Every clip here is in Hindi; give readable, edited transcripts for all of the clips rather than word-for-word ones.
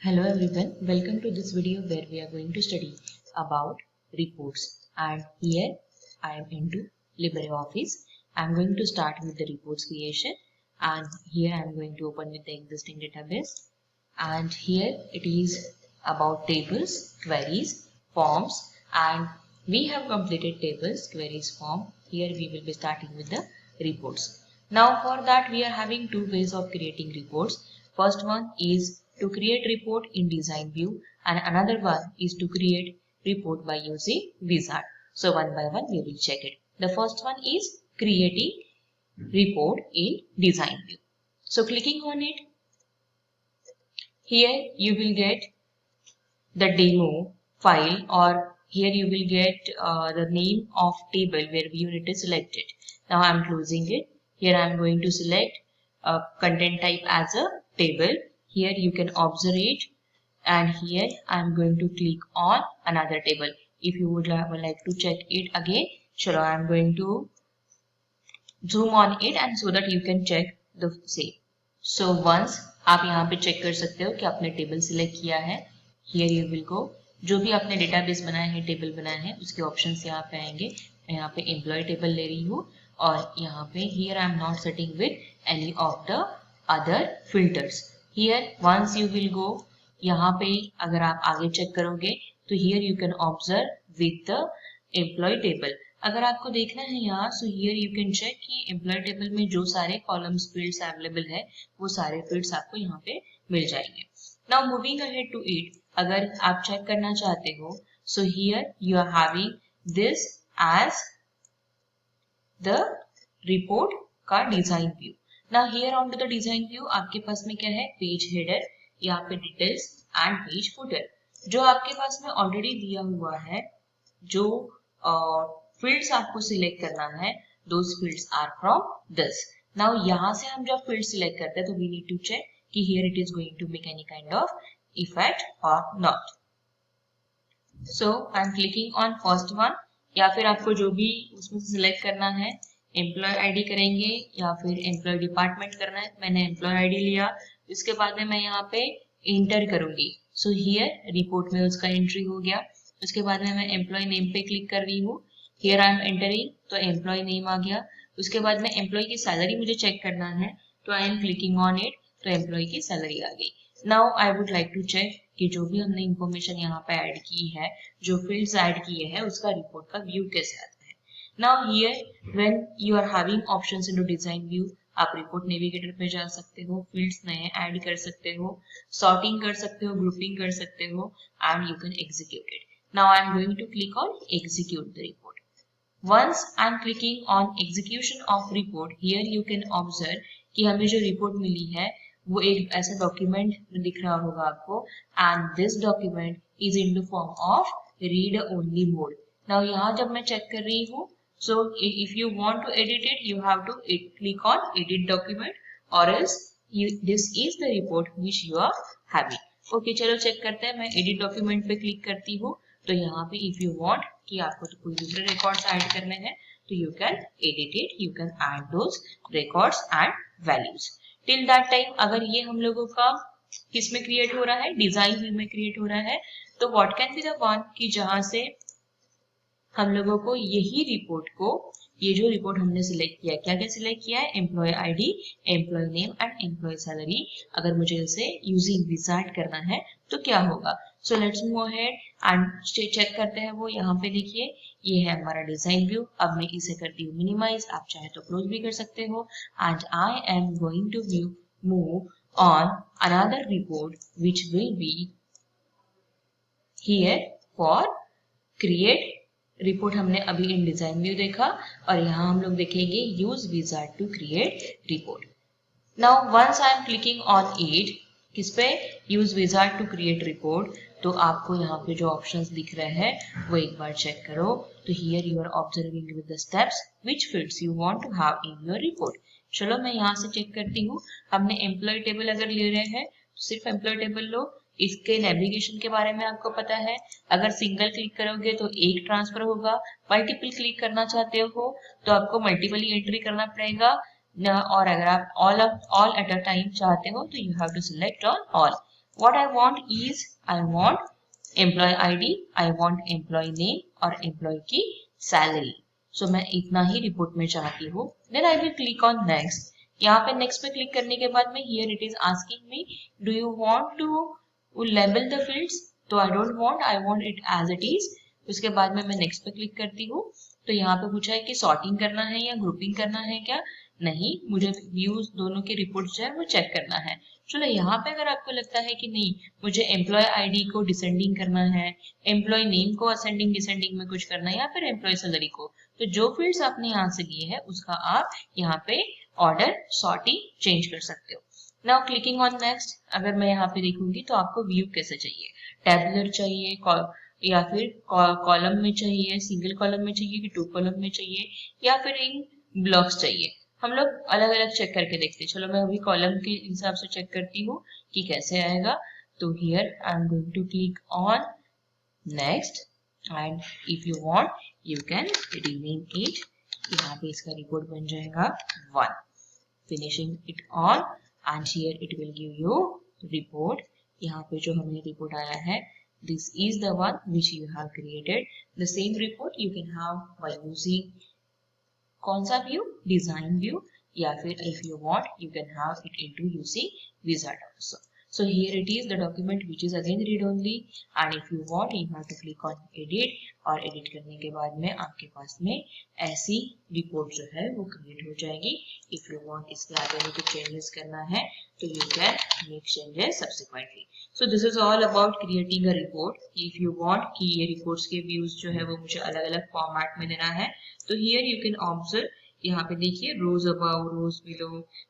Hello everyone, welcome to this video where we are going to study about reports, and here I am into LibreOffice. I am going to start with the reports creation, and here I am going to open with the existing database, and here it is about tables, queries, forms, and we have completed tables, queries, form. Here we will be starting with the reports. Now for that we are having two ways of creating reports. First one is to create report in design view, and another one is to create report by using wizard. So one by one we will check it. The first one is creating report in design view. So clicking on it, here you will get the demo file, or here you will get the name of table where you need to select it. Now I am closing it. Here I am going to select content type as a table. Here you can observe it, and here I am going to click on another table. If you would like to check it again, sure, I am going to zoom on it and so that you can check the same. So once आप यहाँ पे चेक कर सकते हो कि आपने टेबल सिलेक्ट किया है. Here you will go. जो भी आपने डेटाबेस बनाया है, टेबल बनाया है, उसके ऑप्शंस यहाँ पे आएंगे. मैं यहाँ पे एम्प्लॉय टेबल ले रही हूँ, और यहाँ पे here I am not setting with any of the other filters. Here once you will go, यहाँ पे अगर आप आगे चेक करोगे तो here you can observe with the employee table. अगर आपको देखना है यहाँ, so here you can check कि एम्प्लॉय टेबल में जो सारे कॉलम्स फील्ड्स अवेलेबल है वो सारे फील्ड्स आपको यहाँ पे मिल जाएंगे. Now moving ahead to it, अगर आप चेक करना चाहते हो, so here you are having this as the report का design view. Now here on to the design view आपके पास में क्या है, पेज हेडर, यहाँ पे डिटेल्स एंड पेज फुटर. जो आपके पास में ऑलरेडी दिया हुआ है, जो फील्ड्स आपको सिलेक्ट करना है, those fields are from this. Now यहाँ से हम जब फील्ड सिलेक्ट करते हैं तो वी नीड टू चेक कि here it is going to make any kind of effect or not. So I am clicking on first one, या फिर आपको जो भी उसमें से सिलेक्ट करना है, एम्प्लॉय आईडी करेंगे या फिर एम्प्लॉय डिपार्टमेंट करना है. मैंने एम्प्लॉय आईडी लिया, उसके बाद में मैं यहाँ पे इंटर करूंगी. सो हियर रिपोर्ट में उसका एंट्री हो गया. उसके बाद में मैं एम्प्लॉय नेम पे क्लिक कर रही हूँ. हियर आई एम एंटरिंग, तो एम्प्लॉय नेम आ गया. उसके बाद में एम्प्लॉय की सैलरी मुझे चेक करना है, तो I am clicking on it, तो एम्प्लॉय की सैलरी आ गई. Now I would like to check कि जो भी हमने इंफॉर्मेशन यहाँ पे ऐड की है, जो फील्ड्स ऐड किए हैं, उसका रिपोर्ट का व्यू कैसे आता है. Now here when you are having options into design view, आप रिपोर्ट नेविगेटर पे जा सकते हो, फील्ड्स नए ऐड कर सकते हो, सॉर्टिंग कर सकते हो, ग्रुपिंग कर सकते हो, and you can execute it. Now I am going to click on execute the report. Once I am clicking on execution of report, here you can observe कि हमें जो रिपोर्ट मिली है वो एक ऐसा डॉक्यूमेंट दिख रहा होगा आपको, and this document is in the form of read only mode. Now यहाँ जब मैं चेक कर रही हूँ, so if you want to edit it, you have to click on edit document, or else this is the report which you are having. Okay, चलो चेक करते हैं. मैं edit document पे क्लिक करती हूँ, तो यहाँ पे इफ यू वांट कि आपको तो कोई दूसरे रिकॉर्ड्स ऐड करने हैं, तो you can edit it, you can add those records and values. Till that time अगर ये हम लोगों का किस में क्रिएट हो रहा है, डिजाइन व्यू में क्रिएट हो रहा है, तो what can be the one कि जहां से हम लोगों को यही रिपोर्ट को, ये जो रिपोर्ट हमने सिलेक्ट किया, क्या क्या सिलेक्ट किया है, employee ID, employee name and employee salary. अगर मुझे इसे यूजिंग विजार्ड करना है तो क्या होगा. So let's move ahead and check करते हैं. वो यहाँ पे देखिए, ये है हमारा डिजाइन व्यू. अब मैं इसे करती हूँ मिनिमाइज, आप चाहे तो क्लोज भी कर सकते हो. And I am going to view move on another report which will be here for create report. हमने अभी इन डिजाइन व्यू देखा, और यहाँ हम लोग देखेंगे use wizard to create report. Now once I am clicking on it, किस पे, use wizard to create report, तो आपको यहाँ पे जो ऑप्शंस दिख रहे हैं वो एक बार चेक करो. तो here you are observing with the steps which fields you want to have in your report. चलो मैं यहाँ से चेक करती हूँ. हमने एम्प्लॉय टेबल अगर ले रहे हैं तो सिर्फ एम्प्लॉय टेबल लो. इसके नेविगेशन के बारे में आपको पता है, अगर सिंगल क्लिक करोगे तो एक ट्रांसफर होगा, मल्टीपल क्लिक करना चाहते हो तो आपको मल्टीपल एंट्री करना पड़ेगा, और अगर आप ऑल एट अ टाइम चाहते हो तो you have to select on all. what I want is I want employee ID, I want employee name और employee की salary. So मैं इतना ही रिपोर्ट में चाहती हूँ. Then I will click on next. यहाँ पे next पे क्लिक करने के बाद में here it is asking me do you want to label the fields? तो I don't want, I want it as it is. उसके बाद में मैं next पे क्लिक करती हूँ. तो यहाँ पे पूछा है कि sorting करना है या grouping करना है क्या? नहीं, मुझे व्यूज दोनों के रिपोर्ट जो है वो चेक करना है. चलो यहाँ पे अगर आपको लगता है कि नहीं मुझे एम्प्लॉय आईडी को डिसेंडिंग करना है, एम्प्लॉय नेम को असेंडिंग डिसेंडिंग में कुछ करना है या फिर एम्प्लॉय सैलरी को, तो जो फील्ड्स आपने यहाँ से लिए हैं उसका आप यहाँ पे ऑर्डर सॉर्टिंग चेंज कर सकते हो. Now clicking on next. अगर मैं यहाँ पे देखूंगी तो आपको व्यू कैसे चाहिए, टैबुलर चाहिए या फिर कॉलम में चाहिए, सिंगल कॉलम में चाहिए कि 2 कॉलम में चाहिए या फिर इन ब्लॉक्स चाहिए. हम लोग अलग अलग चेक करके देखते हैं. चलो मैं अभी कॉलम के हिसाब से चेक करती हूँ कि कैसे आएगा. तो here I am going to click on next and if you want you can rename it. यहाँ पे इसका रिपोर्ट बन जाएगा 1. Finishing it on and here it will give you report. यहाँ पे जो हमें रिपोर्ट आया है this is the one which you have created. The same report you can have by using कौन सा व्यू, डिजाइन व्यू, या फिर if you want you can have it into using wizard also. So here it is the document which is again read only and if you want you have to click on edit और एडिट करने के बाद में आपके पास में ऐसी रिपोर्ट जो है वो क्रिएट हो जाएगी. इफ यू वांट इसके आगे में कुछ चेंजेस करना है तो you can make changes subsequently. So this is all about creating a report. If you want कि ये रिपोर्ट्स के व्यूज जो है वो मुझे अलग अलग फॉर्मेट में देना है तो हियर यू कैन ऑब्जर्व. यहाँ पे देखिए रोज अबाउ, रोज बिलो,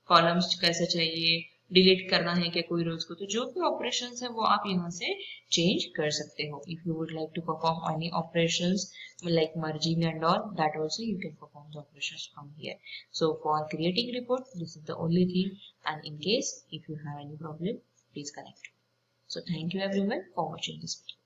कॉलम्स कैसे चाहिए, डिलीट करना है क्या कोई रोज को, तो जो भी ऑपरेशंस है वो आप यहाँ से चेंज कर सकते हो. If you would like to perform any operations like merging and all, that also you can perform the operations from here. So for creating report this is the only thing, and in case if you have any problem please connect. So thank you everyone for watching this video.